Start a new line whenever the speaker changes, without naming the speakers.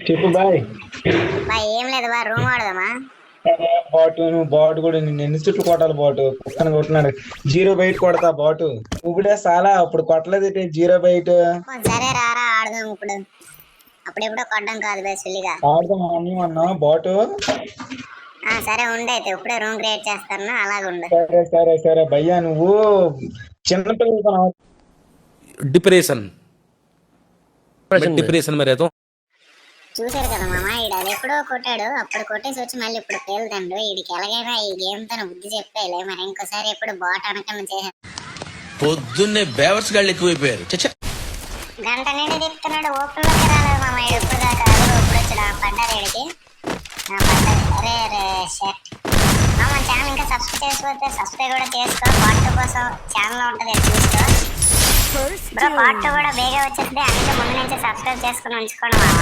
చెప్పు బాయ్.
ఏం లేదు బా, రూమ్ ఆడదామా?
బాటు నువ్వు బాటు కూడా నిన్ను ఎన్ని చుట్లు కొట్టాలి బాటు కుక్కని కొట్టినాడు. జీరో బయట కొడతా బాటు. ఇప్పుడే చాలా అప్పుడు కొట్టలేదు జీరో బయట.
సరే రారా ఆడదాం ఇప్పుడు. అప్పుడెప్పుడో కొట్టడం కాదు బే సిల్లిగా.
ఆడదాం అన్నా బాటు.
సరే ఉండైతే ఇప్పుడే రూమ్ క్రియేట్ చేస్తాను, అలాగుండు.
సరే సరే సరే భయ్యా నువ్వు చిన్నపిల్లలతో
डिप्रेशन डिप्रेशन में रहता हूँ।
చూసారు కదా మామ, ఈడు అది ఎప్పుడో కొట్టాడు, అప్పుడు కొట్టేసి వచ్చి మళ్ళీ ఇప్పుడు పేలుతాడు. వీడికి ఎలాగైనా ఈ గేమ్ తన బుద్ధి చెప్పేలే. మరి ఇంకోసారి ఎప్పుడు బాట్ అనకన్నా చేసా.
పొద్దున్నే బేవర్స్ గాళ్ళు ఎక్కువైపోయారు.
గంట నుండి తిప్పుతున్నాడు, ఓపెన్ లోకి రాలేదు మామ. ఈడు ఇప్పుడు దాకా ఇప్పుడు వచ్చాడు పడ్డారు వీడికి. రే రే షర్ట్ మన ఛానల్ ఇంకా సబ్స్క్రైబ్ చేసుకోవచ్చు, సబ్స్క్రైబ్ కూడా చేసుకో. పార్ట్ 2 కోసం ఛానల్ ఉంటుంది, చూసుకో బ్రో. పార్ట్ 2 కూడా బేగా వచ్చేస్తుంది, అందుకే ముందు నుంచి సబ్స్క్రైబ్ చేసుకుని ఉంచుకోండి మామ.